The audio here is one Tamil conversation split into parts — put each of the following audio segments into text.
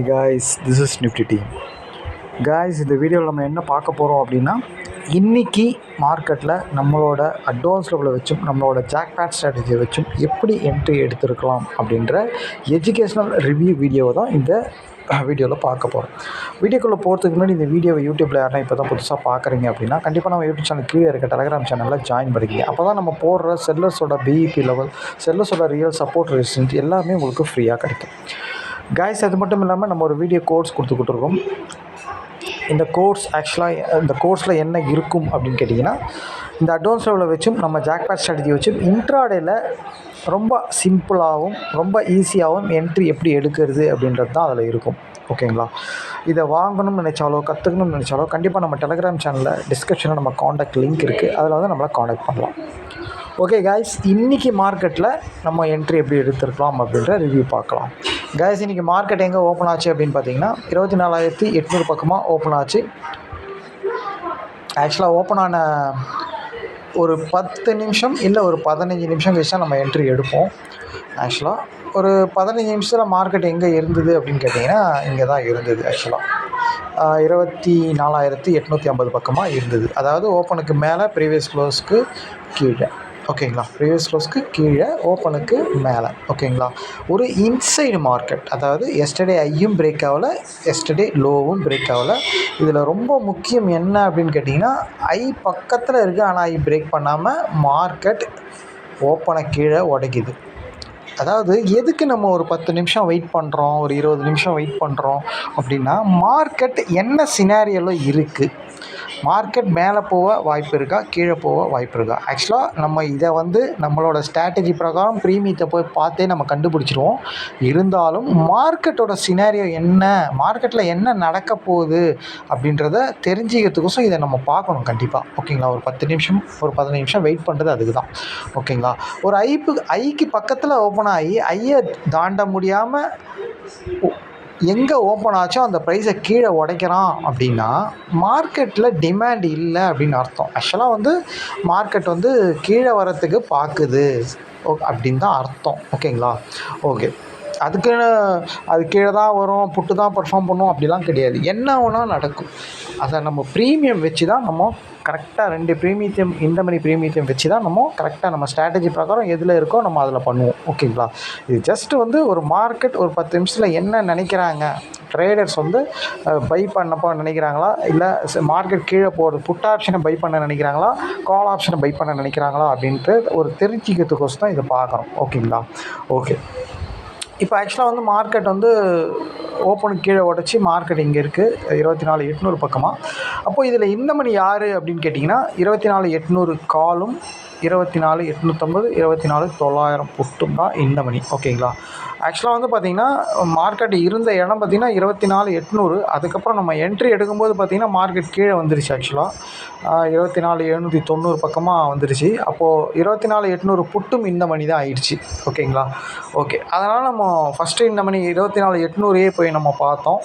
Guys this is Nifty team. Guys இந்த வீடியோவில் நம்ம என்ன பார்க்க போகிறோம் அப்படின்னா, இன்றைக்கி மார்க்கெட்டில் நம்மளோட அட்வான்ஸ் லெவலை வச்சும் நம்மளோட ஜாக்பாட் ஸ்ட்ராட்டஜியை வச்சும் எப்படி என்ட்ரி எடுத்திருக்கலாம் அப்படின்ற எஜுகேஷ்னல் ரிவ்யூ வீடியோவை தான் இந்த வீடியோவில் பார்க்க போகிறோம். வீடியோக்குள்ளே போகிறதுக்கு முன்னாடி இந்த வீடியோவை யூடியூப்பில் யாரும் இப்போ தான் புதுசாக பார்க்குறீங்க அப்படின்னா கண்டிப்பாக நம்ம யூடியூப் சேனல் கீழே இருக்க டெலகிராம் சேனலில் ஜாயின் பண்ணிக்கிங்க. அப்போ தான் நம்ம போடுற செல்லர்ஸோட பிஇபி லெவல், செல்லர்ஸோட ரியல் சப்போர்ட் ரெசிஸ்டன்ஸ் எல்லாமே உங்களுக்கு ஃப்ரீயாக கிடைக்கும். காய்ஸ் அது மட்டும் இல்லாமல் நம்ம ஒரு வீடியோ கோர்ஸ் கொடுத்துக்கிட்டுருக்கோம். இந்த கோர்ஸ் ஆக்சுவலாக இந்த கோர்ஸில் என்ன இருக்கும் அப்படின்னு கேட்டிங்கன்னா, இந்த அட்வான்ஸ் லெவலில் வச்சும் நம்ம ஜாக்பாட் ஸ்ட்ராட்டஜி வச்சும் இன்ட்ராடேயில் ரொம்ப சிம்பிளாகவும் ரொம்ப ஈஸியாகவும் என்ட்ரி எப்படி எடுக்கிறது அப்படின்றது தான் அதில் இருக்கும். ஓகேங்களா? இதை வாங்கணும்னு நினச்சாலோ கற்றுக்கணும்னு நினச்சாலோ கண்டிப்பாக நம்ம டெலகிராம் சேனலில் டிஸ்கிரிப்ஷனில் நம்ம காண்டாக்ட் லிங்க் இருக்குது, அதில் வந்து நம்மளை காண்டாக்ட் பண்ணலாம். ஓகே காய்ஸ், இன்றைக்கி மார்க்கெட்டில் நம்ம என்ட்ரி எப்படி எடுத்துருக்கலாம் அப்படின்ற ரிவ்யூ பார்க்கலாம். காய்ஸ் இன்றைக்கி மார்க்கெட் எங்கே ஓப்பன் ஆச்சு அப்படின்னு பார்த்தீங்கன்னா 24,800 பக்கமாக ஓப்பன் ஆச்சு. ஆக்சுவலாக ஓப்பன் ஆன ஒரு 10 நிமிஷம் இல்லை ஒரு 15 நிமிஷம் கழிச்சு தான் நம்ம என்ட்ரி எடுப்போம். ஆக்சுவலாக ஒரு 15 நிமிஷத்தில் மார்க்கெட் எங்கே இருந்தது அப்படின்னு கேட்டிங்கன்னா இங்கே தான் இருந்தது. ஆக்சுவலாக 24,850 பக்கமாக இருந்தது. அதாவது ஓப்பனுக்கு மேலே ப்ரீவியஸ் க்ளோஸ்க்கு கீழே. ஓகேங்களா? ப்ரீவியஸ் க்ளோஸ்க்கு கீழே ஓப்பனுக்கு மேலே. ஓகேங்களா? ஒரு இன்சைடு மார்க்கெட், அதாவது எஸ்டர்டே ஐயும் பிரேக் ஆகலை, எஸ்டர்டே லோவும் பிரேக் ஆகலை. இதில் ரொம்ப முக்கியம் என்ன அப்படின்னு கேட்டிங்கன்னா, ஐ பக்கத்தில் இருக்குது ஆனால் ஐ பிரேக் பண்ணாமல் மார்க்கெட் ஓப்பனை கீழே உடைக்குது. அதாவது எதுக்கு நம்ம ஒரு 10 நிமிஷம் வெயிட் பண்ணுறோம், ஒரு 20 நிமிஷம் வெயிட் பண்ணுறோம் அப்படின்னா, மார்க்கெட் என்ன சினாரியோவில் இருக்குது, மார்க்கெட் மேலே போக வாய்ப்பு இருக்கா, கீழே போக வாய்ப்பு இருக்கா. ஆக்சுவலாக நம்ம இதை வந்து நம்மளோட ஸ்ட்ராட்டஜி பிரகாரம் ப்ரீமியத்தை போய் பார்த்தே நம்ம கண்டுபிடிச்சிருவோம். இருந்தாலும் மார்க்கெட்டோட சினாரியோ என்ன, மார்க்கெட்டில் என்ன நடக்க போகுது அப்படின்றத தெரிஞ்சுக்கிறதுக்கோசம் இதை நம்ம பார்க்கணும் கண்டிப்பாக. ஓகேங்களா? ஒரு 10 நிமிஷம் ஒரு 15 நிமிஷம் வெயிட் பண்ணுறது அதுக்கு தான். ஓகேங்களா? ஒரு ஐக்கு பக்கத்தில் ஓப்பன் ஆகி ஐயை தாண்ட முடியாமல் எங்கே ஓப்பன் ஆச்சோ அந்த ப்ரைஸை கீழே உடைக்கிறான் அப்படின்னா மார்க்கெட்டில் டிமாண்ட் இல்லை அப்படின்னு அர்த்தம். ஆக்சுவலாக வந்து மார்க்கெட் வந்து கீழே வரத்துக்கு பார்க்குது அப்படின்னு தான் அர்த்தம். ஓகேங்களா? ஓகே, அதுக்குன்னு அது கீழே தான் வரும், புட்டு தான் பர்ஃபார்ம் பண்ணும் அப்படிலாம் கிடையாது. என்ன வேணால் நடக்கும். அதை நம்ம ப்ரீமியம் வச்சு தான் நம்ம கரெக்டாக 2 ப்ரீமியத்தையும் இந்த மாதிரி ப்ரீமியத்தையும் வச்சு தான் நம்ம கரெக்டாக நம்ம ஸ்ட்ராட்டஜி பிரகாரம் எதில் இருக்கோ நம்ம அதில் பண்ணுவோம். ஓகேங்களா? இது ஜஸ்ட்டு வந்து ஒரு மார்க்கெட் ஒரு 10 நிமிஷத்தில் என்ன நினைக்கிறாங்க, ட்ரேடர்ஸ் வந்து பை பண்ணப்போ நினைக்கிறாங்களா, இல்லை மார்க்கெட் கீழே போகிறது புட் ஆப்ஷனை பை பண்ண நினைக்கிறாங்களா, கால் ஆப்ஷனை பை பண்ண நினைக்கிறாங்களா அப்படின்ட்டு ஒரு தெரிஞ்சிக்கிறதுக்கோசம் தான் இதை பார்க்குறோம். ஓகேங்களா? ஓகே, இப்போ ஆக்சுவலாக வந்து மார்க்கெட் வந்து ஓப்பனுக்கு கீழே உடச்சி மார்க்கெட் இங்கே இருக்குது 24,800 பக்கமாக. அப்போது இதில் இந்த மணி யார் அப்படின்னு கேட்டிங்கன்னா 24,800 காலும் 24,850 24,900 புட்டும் தான் இந்த மணி. ஓகேங்களா? ஆக்சுவலாக வந்து பார்த்திங்கன்னா மார்க்கெட் இருந்த இடம் பார்த்திங்கன்னா 24,800. அதுக்கப்புறம் நம்ம என்ட்ரி எடுக்கும்போது பார்த்திங்கன்னா மார்க்கெட் கீழே வந்துருச்சு. ஆக்சுவலாக 24,790 பக்கமாக வந்துருச்சு. அப்போது 24,800 புட்டும் இந்த மணி தான் ஆயிடுச்சு. ஓகேங்களா? ஓகே, அதனால் நம்ம ஃபஸ்ட்டு இந்த மணி 24,800 போய் நம்ம பார்த்தோம்.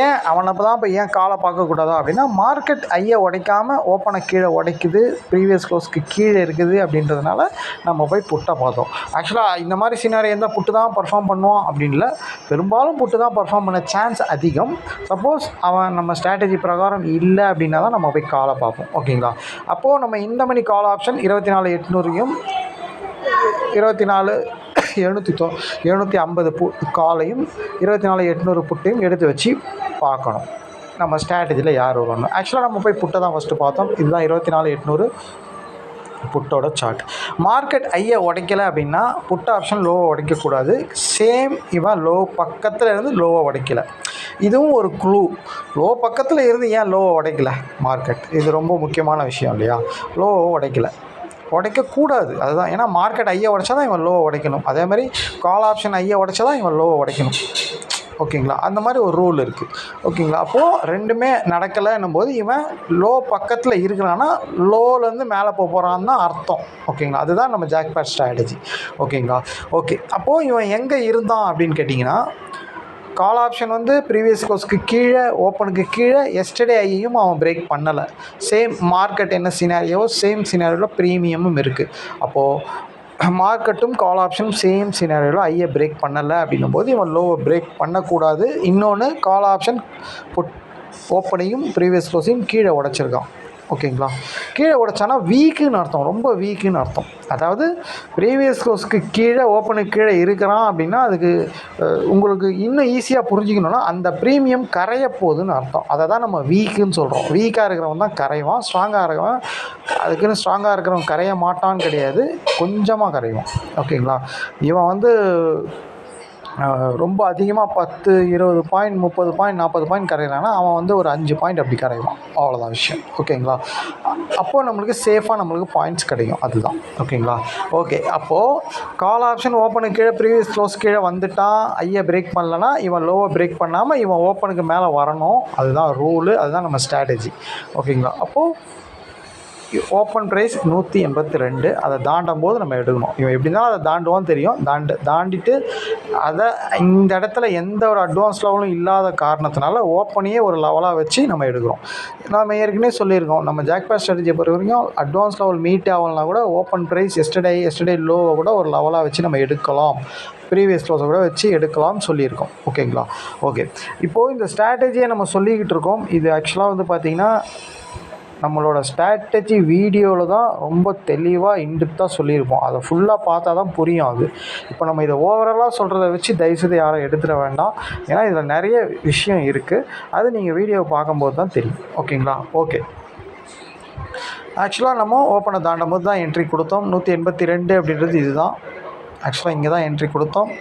ஏன் அவனை தான் இப்போ ஏன் காலை பார்க்கக்கூடாதா அப்படின்னா, மார்க்கெட் ஐயை உடைக்காமல் ஓப்பனை கீழே உடைக்குது, ப்ரீவியஸ் க்ளோஸ்க்கு கீழே இருக்குது அப்படின்றதுனால நம்ம போய் புட்டை பார்த்தோம். ஆக்சுவலாக இந்த மாதிரி சினாரி இருந்தால் புட்டு தான் பர்ஃபார்ம் பண்ணுவான் அப்படின்ல, பெரும்பாலும் புட்டு தான் பர்ஃபார்ம் பண்ண சான்ஸ் அதிகம். சப்போஸ் அவன் நம்ம ஸ்ட்ராட்டஜி பிரகாரம் இல்லை அப்படின்னா தான் நம்ம போய் காலை பார்ப்போம். ஓகேங்களா? அப்போது நம்ம இந்த மணி கால் ஆப்ஷன் 24,800யும் 24,750 காலையும் 24,800 புட்டையும் எடுத்து வச்சு பார்க்கணும் நம்ம ஸ்ட்ராட்டஜியில் யார் வரணும். ஆக்சுவலாக நம்ம போய் புட்டை தான் ஃபஸ்ட்டு பார்த்தோம். இதுதான் 24,800 புட்டோட சார்ட். மார்க்கெட் ஐயை உடைக்கலை அப்படின்னா புட் ஆப்ஷன் லோவை உடைக்கக்கூடாது. சேம் இவன் லோ பக்கத்தில் இருந்து லோவை உடைக்கலை. இதுவும் ஒரு க்ளூ. லோ பக்கத்தில் இருந்து ஏன் லோவை உடைக்கலை மார்க்கெட், இது ரொம்ப முக்கியமான விஷயம் இல்லையா? லோவை உடைக்கக்கூடாது. அதுதான், ஏன்னா மார்க்கெட் ஐயை உடைச்சா தான் இவன் லோவை உடைக்கணும். அதே மாதிரி கால் ஆப்ஷன் ஐயை உடைச்சா தான் இவன் லோவை உடைக்கணும். ஓகேங்களா? அந்த மாதிரி ஒரு ரூல் இருக்குது. ஓகேங்களா? அப்போது ரெண்டுமே நடக்கலைன்னும் போது இவன் லோ பக்கத்தில் இருக்கிறான்னா லோலேருந்து மேலே போகிறான்னு தான் அர்த்தம். ஓகேங்களா? அதுதான் நம்ம ஜாக்பாட் ஸ்ட்ராட்டஜி. ஓகேங்களா? ஓகே, அப்போது இவன் எங்கே இருந்தான் அப்படின்னு கேட்டிங்கன்னா, கால் ஆப்ஷன் வந்து ப்ரீவியஸ் க்ளோஸ்க்கு கீழே ஓப்பனுக்கு கீழே எஸ்டர்டே ஐயும் அவன் பிரேக் பண்ணலை. சேம் மார்க்கெட் என்ன சினாரியோ சேம் சினாரியோவில் ப்ரீமியமும் இருக்குது. அப்போது மார்க்கெட்டும் கால் ஆப்ஷனும் சேம் சினாரியோவில் ஐயை பிரேக் பண்ணலை அப்படின்னும் போது இவன் லோவை பிரேக் பண்ணக்கூடாது. இன்னொன்று கால் ஆப்ஷன் ஓப்பனையும் ப்ரீவியஸ் க்ளோஸையும் கீழே உடச்சிருக்கான். ஓகேங்களா, கீழே உடைச்சானா வீக்குன்னு அர்த்தம், ரொம்ப வீக்குன்னு அர்த்தம். அதாவது ப்ரீவியஸ் க்ளோஸ்க்கு கீழே ஓப்பனுக்கு கீழே இருக்கிறான் அப்படின்னா அதுக்கு உங்களுக்கு இன்னும் ஈஸியாக புரிஞ்சிக்கணுன்னா அந்த ப்ரீமியம் கரைய போகுதுன்னு அர்த்தம். அதை தான் நம்ம வீக்குன்னு சொல்கிறோம். வீக்காக இருக்கிறவன் தான் கரைவான், ஸ்ட்ராங்காக இருக்கிறவன் அதுக்குன்னு ஸ்ட்ராங்காக இருக்கிறவன் கரைய மாட்டான்னு கிடையாது, கொஞ்சமாக கரைவான். ஓகேங்களா, இவன் வந்து ரொம்ப அதிகமாக 10, 20 பாயிண்ட், 30 பாயிண்ட், 40 பாயிண்ட் கரையிறான்னா அவன் வந்து ஒரு 5 பாயிண்ட் அப்படி கரைவான். அவ்வளோதான் விஷயம். ஓகேங்களா, அப்போது நம்மளுக்கு சேஃபாக நம்மளுக்கு பாயிண்ட்ஸ் கிடைக்கும். அதுதான். ஓகேங்களா, ஓகே. அப்போது கால் ஆப்ஷன் ஓப்பனுக்கு கீழே ப்ரீவியஸ் க்ளோஸ் கீழே வந்துட்டான், ஐயை பிரேக் பண்ணலன்னா இவன் லோவை பிரேக் பண்ணாமல் இவன் ஓப்பனுக்கு மேலே வரணும். அதுதான் ரூலு, அதுதான் நம்ம ஸ்ட்ராட்டஜி. ஓகேங்களா, அப்போது ஓப்பன் ப்ரைஸ் 182, அதை தாண்டும் போது நம்ம எடுக்கணும். இவன் எப்படி இருந்தாலும் அதை தாண்டுவான்னு தெரியும். தாண்டிட்டு அதை இந்த இடத்துல எந்த ஒரு அட்வான்ஸ் லெவலும் இல்லாத காரணத்தினால ஓப்பனையே ஒரு லெவலாக வச்சு நம்ம எடுக்கிறோம். நம்ம ஏற்கனவே சொல்லியிருக்கோம், நம்ம ஜாக்பாட் ஸ்ட்ராட்டஜியை பொறுத்த வரைக்கும் அட்வான்ஸ் லெவல் மீட் ஆகலனா கூட ஓப்பன் ப்ரைஸ் எஸ்டர்டே லோவை கூட ஒரு லெவலாக வச்சு நம்ம எடுக்கலாம், ப்ரீவியஸ் க்ளோஸை கூட வச்சு எடுக்கலாம்னு சொல்லியிருக்கோம். ஓகேங்களா, ஓகே. இப்போது இந்த ஸ்ட்ராட்டஜியை நம்ம சொல்லிக்கிட்டு இருக்கோம். இது ஆக்சுவலாக வந்து பார்த்திங்கன்னா நம்மளோட ஸ்ட்ராட்டஜி வீடியோவில் தான் ரொம்ப தெளிவாக இன்டெப்த்தாக சொல்லியிருப்போம். அதை ஃபுல்லாக பார்த்தா தான் புரியும் அது. இப்போ நம்ம இதை ஓவராலாக சொல்கிறத வச்சு தயவுசெய்து யாரும் எடுத்துட வேண்டாம். ஏன்னா இதில் நிறைய விஷயம் இருக்குது, அது நீங்கள் வீடியோவை பார்க்கும்போது தான் தெரியும். ஓகேங்களா, ஓகே. ஆக்சுவலாக நம்ம ஓப்பனை தாண்டும் போது தான் என்ட்ரி கொடுத்தோம். 182 அப்படின்றது இது தான். ஆக்சுவலாக இங்கே தான் என்ட்ரி கொடுத்தோம்.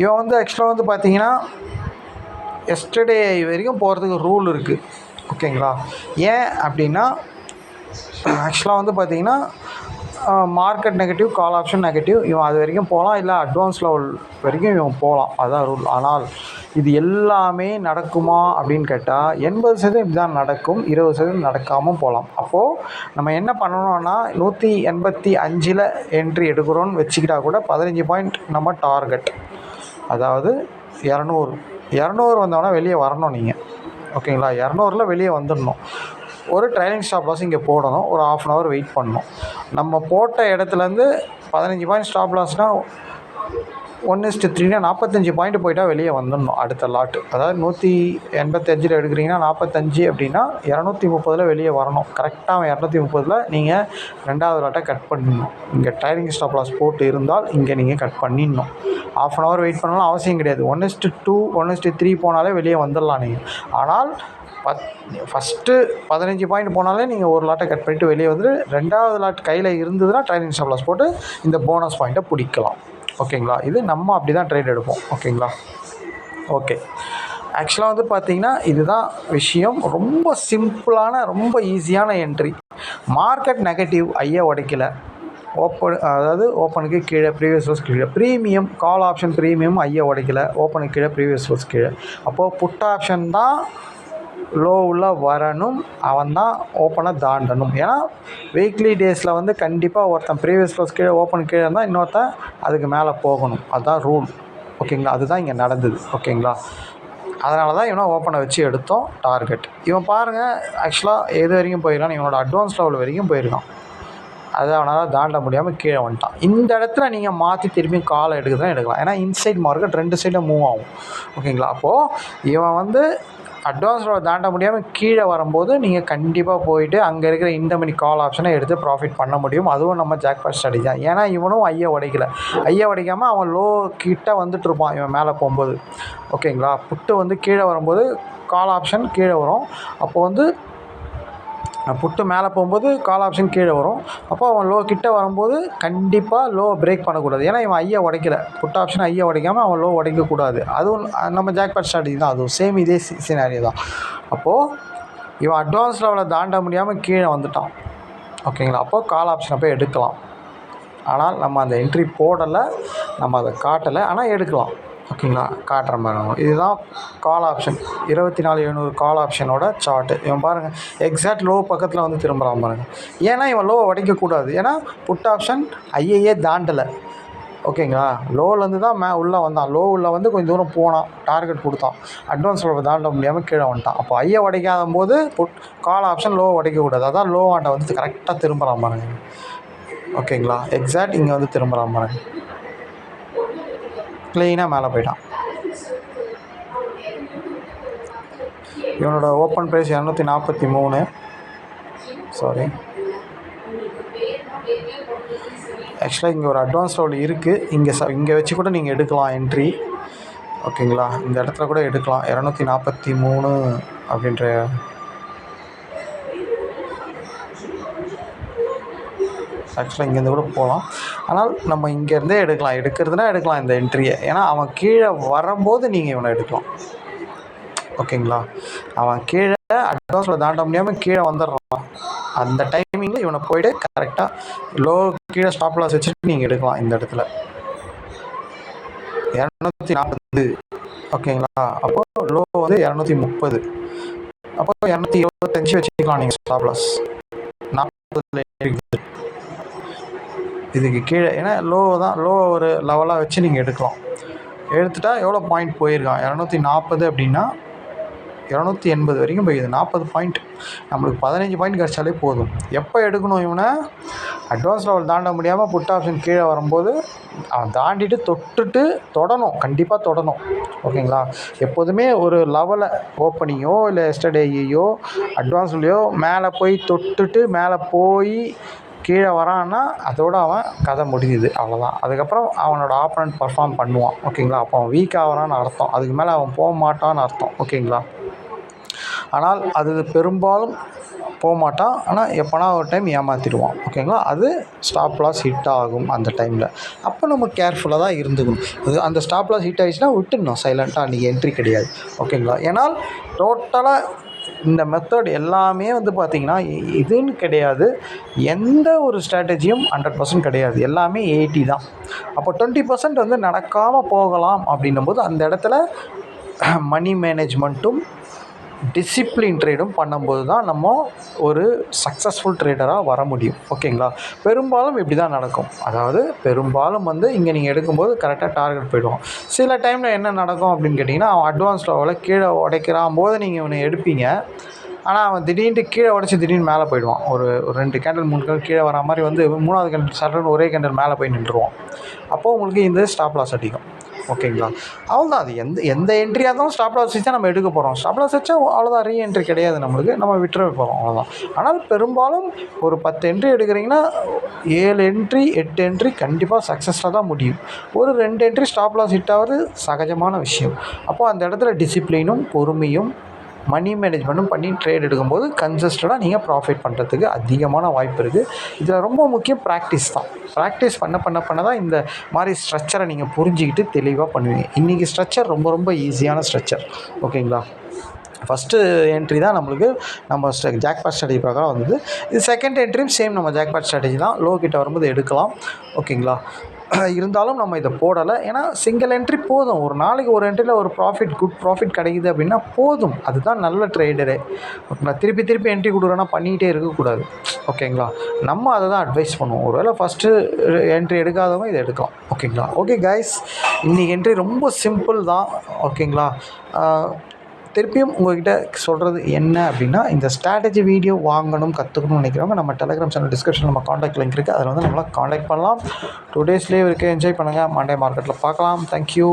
இவன் வந்து ஆக்சுவலாக வந்து பார்த்திங்கன்னா எஸ்டர்டே வரைக்கும் போகிறதுக்கு ரூல் இருக்குது. ஓகேங்களா, ஏன் அப்படின்னா ஆக்சுவலாக வந்து பார்த்திங்கன்னா market negative, call option negative, இவன் அது வரைக்கும் போகலாம், இல்லை அட்வான்ஸ் லெவல் வரைக்கும் இவன் போகலாம், அதுதான் ரூல். ஆனால் இது எல்லாமே நடக்குமா அப்படின்னு கேட்டால் 80% இப்படி தான் நடக்கும், 20% நடக்காமல் போகலாம். அப்போது நம்ம என்ன பண்ணணும்னா 185 என்ட்ரி எடுக்கிறோன்னு வச்சுக்கிட்டா கூட 15 பாயிண்ட் நம்ம டார்கெட், அதாவது 200 வந்தோன்னா வெளியே வரணும் நீங்கள். ஓகேங்களா, 200 வெளியே வந்துடணும். ஒரு ட்ரைலிங் ஸ்டாப் லாஸ் இங்கே போடணும், ஒரு 1/2 hour வெயிட் பண்ணணும். நம்ம போட்ட இடத்துலேருந்து 15 பாயிண்ட் ஸ்டாப் லாஸ்னால் 1:3னா 45 பாயிண்ட் போயிட்டால் வெளியே வந்துடணும் அடுத்த லாட்டு. அதாவது 185 எடுக்கிறீங்கன்னா 45 அப்படின்னா 230 வெளியே வரணும். கரெக்டாக 230 நீங்கள் ரெண்டாவது லாட்டை கட் பண்ணிடணும். இங்கே ட்ரைலிங் ஸ்டாப் லாஸ் போட்டு இருந்தால் இங்கே நீங்கள் கட் பண்ணிடணும். 1/2 hour வெயிட் பண்ணலாம் அவசியம் கிடையாது. 1:2, 1:3 போனாலே வெளியே வந்துடலாம் நீங்கள். ஆனால் ஃபஸ்ட்டு 15 பாயிண்ட் போனாலே நீங்கள் ஒரு லாட்டை கட் பண்ணிவிட்டு வெளியே வந்துட்டு ரெண்டாவது லாட் கையில் இருந்ததுன்னா ட்ரைலிங் ஸ்டாப் லாஸ் போட்டு இந்த போனஸ் பாயிண்ட்டை பிடிக்கலாம். ஓகேங்களா, இது நம்ம அப்படி தான் ட்ரேட் எடுப்போம். ஓகேங்களா, ஓகே. ஆக்சுவலாக வந்து பார்த்திங்கன்னா இதுதான் விஷயம். ரொம்ப சிம்பிளான, ரொம்ப ஈஸியான என்ட்ரி. மார்க்கெட் நெகட்டிவ், ஐயை உடைக்கல, அதாவது ஓப்பனுக்கு கீழே, ப்ரீவியஸ் க்ளோஸ் கீழே, ப்ரீமியம் கால் ஆப்ஷன் ப்ரீமியம் ஐயை உடைக்கல, ஓப்பனுக்கு கீழே, ப்ரீவியஸ் க்ளோஸ் கீழே. அப்போது புட் ஆப்ஷன் தான் லோவில் வரணும், அவன் தான் ஓப்பனை தாண்டணும். ஏன்னா வீக்லி டேஸில் வந்து கண்டிப்பாக ஒருத்தன் ப்ரீவியஸ் க்ளோஸ் கீழே ஓப்பன் கீழே இருந்தால் இன்னொருத்தன் அதுக்கு மேலே போகணும். அதுதான் ரூல். ஓகேங்களா, அதுதான் இங்கே நடந்தது. ஓகேங்களா, அதனால தான் இவனை ஓப்பனை வச்சு எடுத்தோம் டார்கெட். இவன் பாருங்கள் ஆக்சுவலாக எது வரைக்கும் போயிருக்கான், இவனோட அட்வான்ஸ் லெவல் வரைக்கும் போயிருக்கான். அதை அவனால் தாண்ட முடியாமல் கீழே வந்துட்டான். இந்த இடத்துல நீங்கள் மாற்றி திரும்பி காலை எடுக்கிறதா எடுக்கலாம். ஏன்னா இன்சைட் மார்க்கெட் 2 சைடில் மூவ் ஆகும். ஓகேங்களா, அப்போது இவன் வந்து அட்வான்ஸ் லெவல் தாண்ட முடியாமல் கீழே வரும்போது நீங்கள் கண்டிப்பாக போயிட்டு அங்கே இருக்கிற இந்த மணி கால் ஆப்ஷனை எடுத்து ப்ராஃபிட் பண்ண முடியும். அதுவும் நம்ம ஜாக்பாட் ஸ்ட்ராட்டஜி தான். ஏன்னா இவனும் ஐயை உடைக்காமல் அவன் லோ கிட்ட வந்துட்டுருப்பான் இவன் மேலே போகும்போது. ஓகேங்களா, புட்டு வந்து கீழே வரும்போது கால் ஆப்ஷன் கீழே வரும். அப்போது வந்து புட்டு மேலே போகும்போது கால் ஆப்ஷன் கீழே வரும். அப்போ அவன் லோ கிட்ட வரும்போது கண்டிப்பாக லோ பிரேக் பண்ணக்கூடாது. ஏன்னா இவன் ஐயை உடைக்கல, புட் ஆப்ஷன் ஐயை உடைக்காமல் அவன் லோ உடைக்கக்கூடாது. அதுவும் நம்ம ஜாக்பாட் ஸ்ட்ராட்டஜி தான், அதுவும் சேம் இதே சினாரியோ தான். அப்போது இவன் அட்வான்ஸ் லெவலில் தாண்ட முடியாமல் கீழே வந்துட்டான். ஓகேங்களா, அப்போது கால் ஆப்ஷனை போய் எடுக்கலாம். ஆனால் நம்ம அந்த என்ட்ரி போடலை, நம்ம அதை காட்டலை, ஆனால் எடுக்கலாம். ஓகேங்களா, காட்டுற மாதிரி இருக்கும். இதுதான் கால் ஆப்ஷன் 24,700 கால் ஆப்ஷனோட சார்ட்டு. இவன் பாருங்கள் எக்ஸாக்ட் லோ பக்கத்தில் வந்து திரும்புகிறான் பாருங்கள். ஏன்னா இவன் லோவை உடைக்கக்கூடாது. ஏன்னா புட் ஆப்ஷன் ஐஏயே தாண்டலை. ஓகேங்களா, லோவிலேருந்து தான் உள்ளே வந்தான். லோ உள்ளே வந்து கொஞ்சம் தூரம் போனான், டார்கெட் கொடுத்தான், அட்வான்ஸ் லோவை தாண்ட முடியாமல் கீழே வந்துட்டான். அப்போ ஐயை உடைக்காத போது கால் ஆப்ஷன் லோவை உடைக்கக்கூடாது. அதான் லோ ஆண்டை வந்து கரெக்டாக திரும்புகிறான் பாருங்கள். ஓகேங்களா. எக்ஸாக்ட் இங்கே வந்து திரும்பலாம் பாருங்க, க்ளீனாக மேலே போயிட்டான். இவனோட ஓப்பன் ப்ரைஸ் 243. சாரி, ஆக்சுவலாக இங்கே ஒரு அட்வான்ஸ் லெவல் இருக்குது. இங்கே வச்சு கூட நீங்கள் எடுக்கலாம் என்ட்ரி. ஓகேங்களா, இந்த இடத்துல கூட எடுக்கலாம். 243 அப்படின்ற ஆக்சுவலாக இங்கேருந்து கூட போகலாம். ஆனால் நம்ம இங்கேருந்தே எடுக்கலாம் இந்த என்ட்ரியை. ஏன்னா அவன் கீழே வரும்போது நீங்கள் இவனை எடுக்கலாம். ஓகேங்களா, அவன் கீழே அட்வான்ஸில் தாண்ட முடியாமல் கீழே வந்துடுறான். அந்த டைமிங்கில் இவனை போய்ட்டு கரெக்டாக லோ கீழே ஸ்டாப் லாஸ் வச்சுட்டு நீங்கள் எடுக்கலாம். இந்த இடத்துல 240. ஓகேங்களா, அப்போது லோ வந்து 230. அப்போ 225 வச்சுக்கலாம் நீங்கள் ஸ்டாப் லாஸ். 40 இதுக்கு கீழே, ஏன்னா லோ ஒரு லெவலாக வச்சு நீங்கள் எடுக்கலாம். எடுத்துட்டா எவ்வளோ பாயிண்ட் போயிருக்கான்? 240 அப்படின்னா 280 வரைக்கும் போயிடுது. 40 பாயிண்ட், நம்மளுக்கு 15 பாயிண்ட் கிடச்சாலே போதும். எப்போ எடுக்கணும் இவனை? அட்வான்ஸ் லெவல் தாண்ட முடியாமல் புட் ஆப்ஷன் கீழே வரும்போது அவன் தாண்டிட்டு தொடணும், கண்டிப்பாக தொடணும். ஓகேங்களா, எப்போதுமே ஒரு லெவலை ஓப்பனிங்கோ இல்லை எஸ்டர்டேயோ அட்வான்ஸ்லையோ மேலே போய் கீழே வரான்னா அதோடு அவன் கதை முடிஞ்சுது, அவ்வளோதான். அதுக்கப்புறம் அவனோட ஆப்பனண்ட் பர்ஃபார்ம் பண்ணுவான். ஓகேங்களா, அப்போ அவன் வீக் ஆகிறான்னு அர்த்தம். அதுக்கு மேலே அவன் போக மாட்டான்னு அர்த்தம். ஓகேங்களா, ஆனால் அது பெரும்பாலும் போக மாட்டான். ஆனால் எப்போனா ஒரு டைம் ஏமாற்றிடுவான். ஓகேங்களா, அது ஸ்டாப் லாஸ் ஹிட் ஆகும் அந்த டைமில். அப்போ நம்ம கேர்ஃபுல்லாக தான் இருந்துக்கணும். அந்த ஸ்டாப் லாஸ் ஹிட் ஆகிடுச்சுன்னா விட்டுடணும் சைலண்ட்டாக, அன்றைக்கி என்ட்ரி கிடையாது. ஓகேங்களா, ஏன்னால் டோட்டலாக இந்த மெத்தட் எல்லாமே வந்து பார்த்திங்கன்னா இதுன்னு கிடையாது. எந்த ஒரு ஸ்ட்ராட்டஜியும் 100% கிடையாது. எல்லாமே 80 தான். அப்போ 20% வந்து நடக்காமல் போகலாம் அப்படின்னும்போது அந்த இடத்துல மணி மேனேஜ்மெண்ட்டும் டிசிப்ளின் ட்ரேடும் பண்ணும்போது தான் நம்ம ஒரு சக்ஸஸ்ஃபுல் ட்ரேடராக வர முடியும். ஓகேங்களா, பெரும்பாலும் இப்படி தான் நடக்கும். அதாவது பெரும்பாலும் வந்து இங்கே நீங்கள் எடுக்கும்போது கரெக்டாக டார்கெட் போய்டுவோம். சில டைமில் என்ன நடக்கும் அப்படின்னு கேட்டிங்கன்னா, அவன் அட்வான்ஸ் லெவலில் கீழே உடைக்கிறான் போது நீங்கள் இவனை எடுப்பீங்க. ஆனால் அவன் திடீர்னு கீழே உடச்சி திடீர்னு மேலே போயிடுவான். ஒரு 2 கேண்டில் 3 கேண்டில் கீழே வர மாதிரி வந்து 3வது கேண்டில் சடன்னு ஒரே கேண்டில் மேலே போய் நின்றுவான். அப்போது உங்களுக்கு இந்த ஸ்டாப் லாஸ் அடிக்கும். ஓகேங்களா, அவ்வளோதான். அது எந்த என்ட்ரியாக இருந்தாலும் ஸ்டாப் லாஸ் வச்சு தான் நம்ம எடுக்க போகிறோம். ஸ்டாப் லாஸ் வச்சா அவ்வளோதான், ரீஎன்ட்ரி கிடையாது நம்மளுக்கு, நம்ம விட்டுற போகிறோம், அவ்வளோதான். ஆனால் பெரும்பாலும் ஒரு 10 என்ட்ரி எடுக்கிறீங்கன்னா 7 என்ட்ரி 8 என்ட்ரி கண்டிப்பாக சக்ஸஸாக தான் முடியும். ஒரு 2 என்ட்ரி ஸ்டாப் லாஸ் ஹிட் ஆகிறது சகஜமான விஷயம். அப்போது அந்த இடத்துல டிசிப்ளினும் பொறுமையும் மணி மேனேஜ்மெண்ட்டும் பண்ணி ட்ரேட் எடுக்கும்போது கன்சிஸ்டண்டாக நீங்கள் ப்ராஃபிட் பண்ணுறதுக்கு அதிகமான வாய்ப்பு இருக்குது. இதில் ரொம்ப முக்கியம் ப்ராக்டிஸ் தான். ப்ராக்டிஸ் பண்ண தான் இந்த மாதிரி ஸ்ட்ரக்சரை நீங்கள் புரிஞ்சிக்கிட்டு தெளிவாக பண்ணுவீங்க. இன்றைக்கி ஸ்ட்ரக்சர் ரொம்ப ஈஸியான ஸ்ட்ரக்சர். ஓகேங்களா, ஃபஸ்ட்டு என்ட்ரி தான் நம்மளுக்கு நம்ம ஜாக்பாட் ஸ்ட்ராட்டஜி பிரகாரம் வந்தது. இது செகண்ட் என்ட்ரியும் சேம் நம்ம ஜாக்பாட் ஸ்ட்ராட்டஜி தான். லோ கிட்ட வரும்போது எடுக்கலாம். ஓகேங்களா, இருந்தாலும் நம்ம இதை போடலை. ஏன்னா சிங்கிள் என்ட்ரி போதும். ஒரு நாளைக்கு ஒரு என்ட்ரியில் ஒரு குட் ப்ராஃபிட் கிடைக்குது அப்படின்னா போதும். அதுதான் நல்ல ட்ரேடரே. ஓகேங்களா, திருப்பி என்ட்ரி கொடுக்குறோன்னா பண்ணிகிட்டே இருக்கக்கூடாது. ஓகேங்களா, நம்ம அதை தான் அட்வைஸ் பண்ணுவோம். ஒருவேளை ஃபஸ்ட்டு என்ட்ரி எடுக்காதவங்க இதை எடுக்கலாம். ஓகேங்களா, ஓகே கைஸ், இன்றைக்கி என்ட்ரி ரொம்ப சிம்பிள் தான். ஓகேங்களா, திருப்பியும் உங்கள்கிட்ட சொல்கிறது என்ன அப்படின்னா, இந்த ஸ்ட்ராட்டஜி வீடியோ வாங்கணும் கற்றுக்கணும்னு நினைக்கிறவங்க நம்ம டெலிகிராம் சேனல் டிஸ்கிரிப்ஷனில் நம்ம காண்டாக்ட் லிங்க் இருக்குது. அதில் வந்து நம்மளால் காண்டாக்ட் பண்ணலாம். 2 டேஸ்லேயே இருக்குது. என்ஜாய் பண்ணுங்கள். மண்டே மார்க்கெட்டில் பார்க்கலாம். தேங்க்யூ.